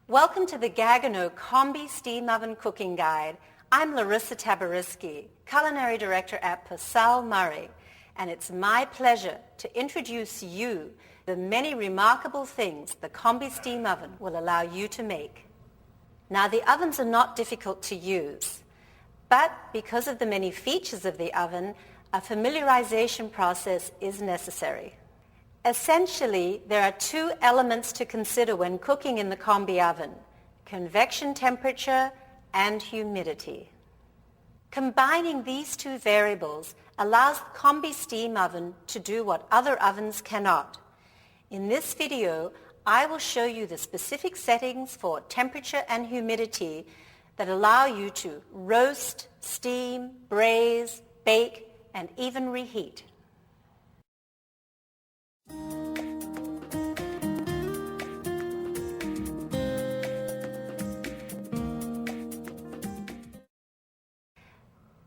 Welcome to the Gaggenau Combi Steam Oven Cooking Guide. I'm Larissa Tabariski, Culinary Director at Purcell Murray, and it's my pleasure to introduce you the many remarkable things the Combi Steam Oven will allow you to make. Now, the ovens are not difficult to use, but because of the many features of the oven, a familiarization process is necessary. Essentially, there are two elements to consider when cooking in the combi oven: convection temperature and humidity. Combining these two variables allows the combi steam oven to do what other ovens cannot. In this video, I will show you the specific settings for temperature and humidity that allow you to roast, steam, braise, bake, and even reheat.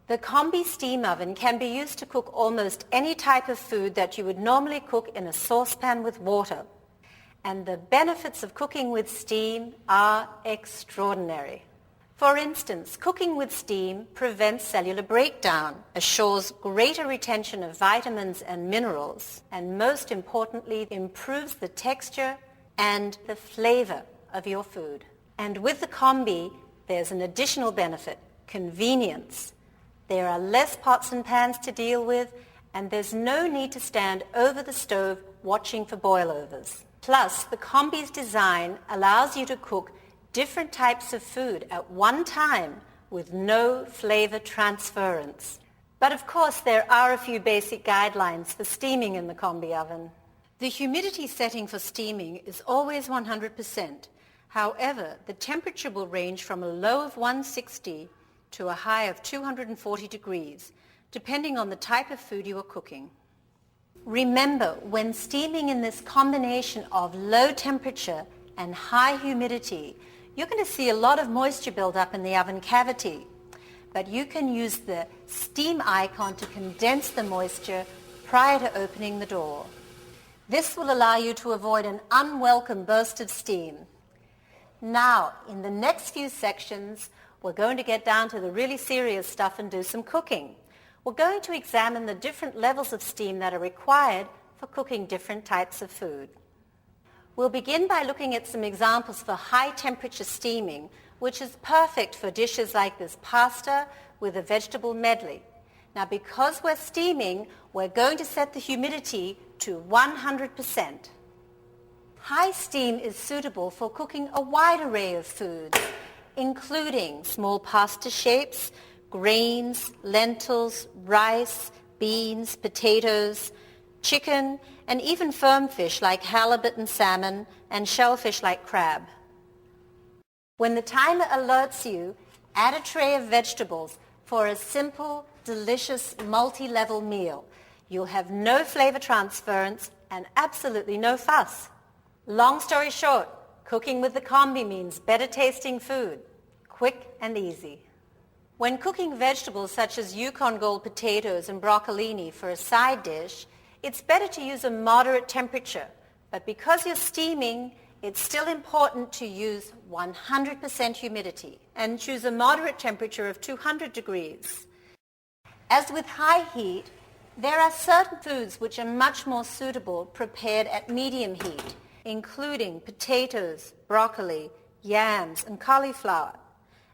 The combi steam oven can be used to cook almost any type of food that you would normally cook in a saucepan with water. And the benefits of cooking with steam are extraordinary. For instance, cooking with steam prevents cellular breakdown, assures greater retention of vitamins and minerals, and most importantly, improves the texture and the flavor of your food. And with the combi, there's an additional benefit: convenience. There are less pots and pans to deal with, and there's no need to stand over the stove watching for boilovers. Plus, the combi's design allows you to cook different types of food at one time with no flavor transference. But of course, there are a few basic guidelines for steaming in the combi oven. The humidity setting for steaming is always 100%. However, the temperature will range from a low of 160 to a high of 240 degrees, depending on the type of food you are cooking. Remember, when steaming in this combination of low temperature and high humidity, you're going to see a lot of moisture build up in the oven cavity. But you can use the steam icon to condense the moisture prior to opening the door. This will allow you to avoid an unwelcome burst of steam. Now, in the next few sections, we're going to get down to the really serious stuff and do some cooking. We're going to examine the different levels of steam that are required for cooking different types of food. We'll begin by looking at some examples for high temperature steaming, which is perfect for dishes like this pasta with a vegetable medley. Now, because we're steaming, we're going to set the humidity to 100%. High steam is suitable for cooking a wide array of foods, including small pasta shapes, grains, lentils, rice, beans, potatoes, chicken, and even firm fish like halibut and salmon, and shellfish like crab. When the timer alerts you, add a tray of vegetables for a simple, delicious, multi-level meal. You'll have no flavor transference and absolutely no fuss. Long story short, cooking with the combi means better tasting food, quick and easy. When cooking vegetables such as Yukon Gold potatoes and broccolini for a side dish, it's better to use a moderate temperature. But because you're steaming, it's still important to use 100% humidity and choose a moderate temperature of 200 degrees. As with high heat, there are certain foods which are much more suitable prepared at medium heat, including potatoes, broccoli, yams, and cauliflower,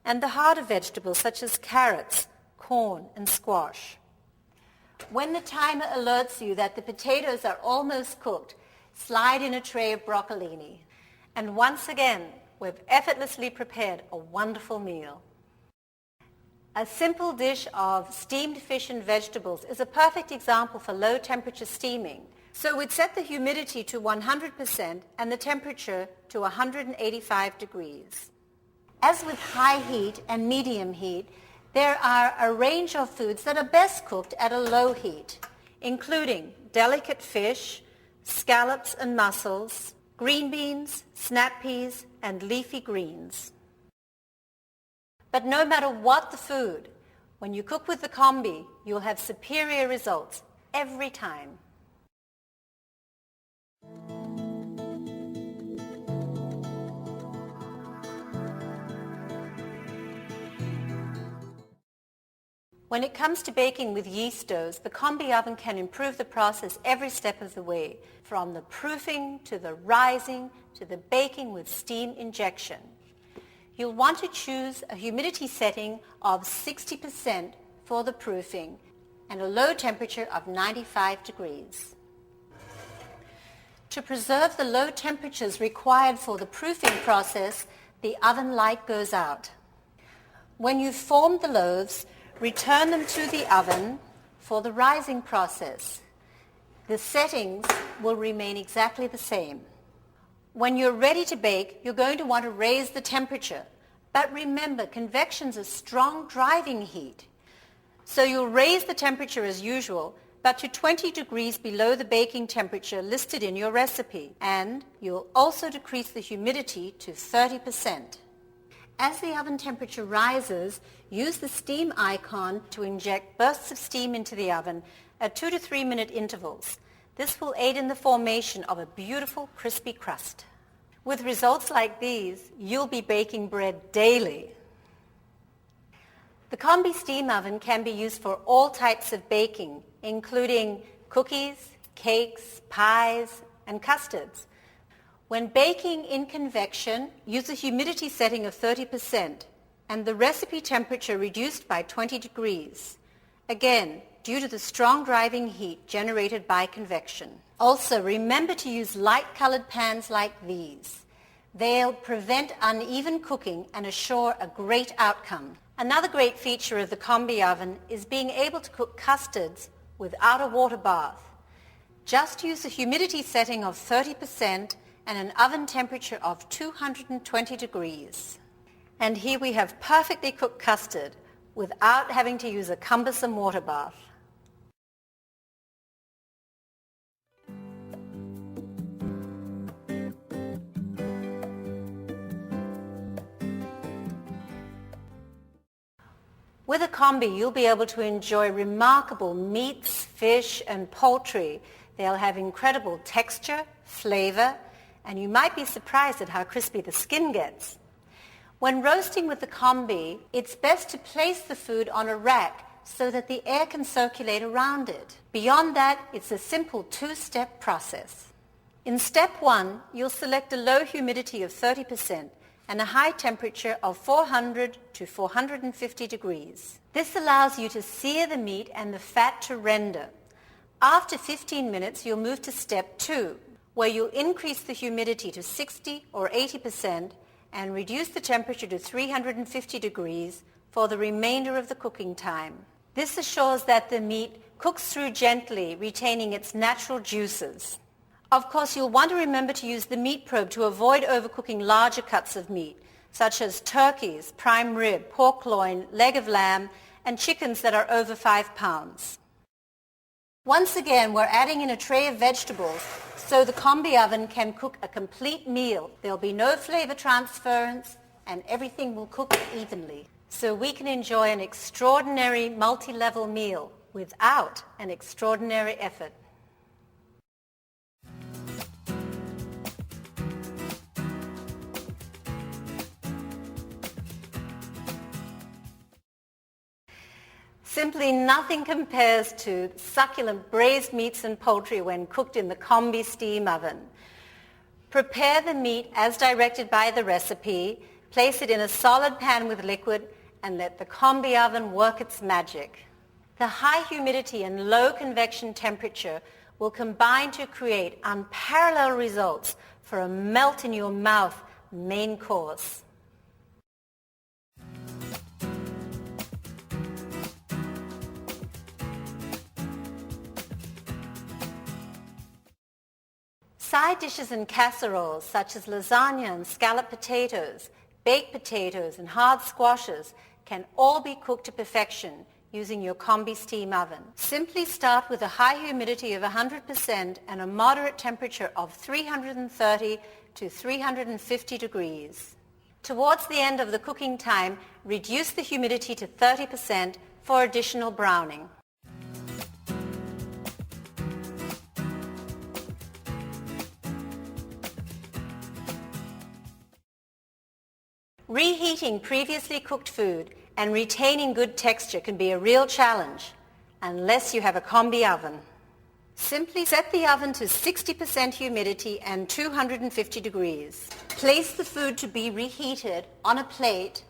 and the harder vegetables such as carrots, corn, and squash. When the timer alerts you that the potatoes are almost cooked, slide in a tray of broccolini. And once again, we've effortlessly prepared a wonderful meal. A simple dish of steamed fish and vegetables is a perfect example for low temperature steaming. So we'd set the humidity to 100% and the temperature to 185 degrees. As with high heat and medium heat, there are a range of foods that are best cooked at a low heat, including delicate fish, scallops and mussels, green beans, snap peas, and leafy greens. But no matter what the food, when you cook with the combi, you'll have superior results every time. When it comes to baking with yeast doughs, the Combi oven can improve the process every step of the way, from the proofing to the rising to the baking with steam injection. You'll want to choose a humidity setting of 60% for the proofing and a low temperature of 95 degrees. To preserve the low temperatures required for the proofing process, the oven light goes out. When you've formed the loaves, return them to the oven for the rising process. The settings will remain exactly the same. When you're ready to bake, you're going to want to raise the temperature. But remember, convection's a strong driving heat. So you'll raise the temperature as usual, but to 20 degrees below the baking temperature listed in your recipe. And you'll also decrease the humidity to 30%. As the oven temperature rises, use the steam icon to inject bursts of steam into the oven at 2 to 3 minute intervals. This will aid in the formation of a beautiful crispy crust. With results like these, you'll be baking bread daily. The Combi steam oven can be used for all types of baking, including cookies, cakes, pies, and custards. When baking in convection, use a humidity setting of 30% and the recipe temperature reduced by 20 degrees. Again, due to the strong driving heat generated by convection. Also, remember to use light-colored pans like these. They'll prevent uneven cooking and assure a great outcome. Another great feature of the Combi oven is being able to cook custards without a water bath. Just use a humidity setting of 30% and an oven temperature of 220 degrees. And here we have perfectly cooked custard without having to use a cumbersome water bath. With a Combi, you'll be able to enjoy remarkable meats, fish, and poultry. They'll have incredible texture, flavor, and you might be surprised at how crispy the skin gets. When roasting with the Combi, it's best to place the food on a rack so that the air can circulate around it. Beyond that, it's a simple two-step process. In step 1, you'll select a low humidity of 30% and a high temperature of 400 to 450 degrees. This allows you to sear the meat and the fat to render. After 15 minutes, you'll move to step 2, where you'll increase the humidity to 60 or 80% and reduce the temperature to 350 degrees for the remainder of the cooking time. This assures that the meat cooks through gently, retaining its natural juices. Of course, you'll want to remember to use the meat probe to avoid overcooking larger cuts of meat, such as turkeys, prime rib, pork loin, leg of lamb, and chickens that are over 5 pounds. Once again, we're adding in a tray of vegetables so the Combi oven can cook a complete meal. There'll be no flavor transference and everything will cook evenly. So we can enjoy an extraordinary multi-level meal without an extraordinary effort. Simply nothing compares to succulent braised meats and poultry when cooked in the Combi steam oven. Prepare the meat as directed by the recipe, place it in a solid pan with liquid, and let the Combi oven work its magic. The high humidity and low convection temperature will combine to create unparalleled results for a melt-in-your-mouth main course. Side dishes and casseroles such as lasagna and scalloped potatoes, baked potatoes and hard squashes can all be cooked to perfection using your Combi steam oven. Simply start with a high humidity of 100% and a moderate temperature of 330 to 350 degrees. Towards the end of the cooking time, reduce the humidity to 30% for additional browning. Reheating previously cooked food and retaining good texture can be a real challenge unless you have a combi oven. Simply set the oven to 60% humidity and 250 degrees. Place the food to be reheated on a plate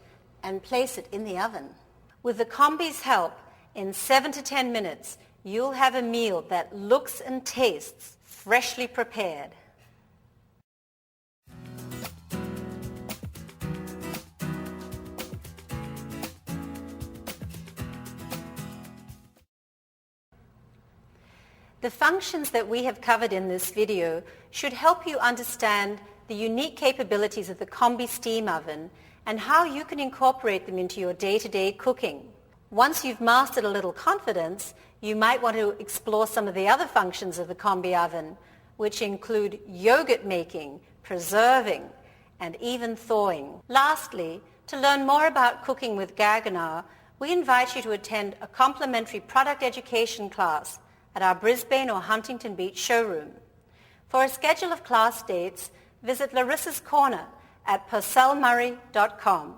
and place it in the oven. With the combi's help, in 7 to 10 minutes, you'll have a meal that looks and tastes freshly prepared. The functions that we have covered in this video should help you understand the unique capabilities of the Combi steam oven and how you can incorporate them into your day-to-day cooking. Once you've mastered a little confidence, you might want to explore some of the other functions of the Combi oven, which include yogurt making, preserving, and even thawing. Lastly, to learn more about cooking with Gaggenau, we invite you to attend a complimentary product education class at our Brisbane or Huntington Beach showroom. For a schedule of class dates, visit Larissa's Corner at purcellmurray.com.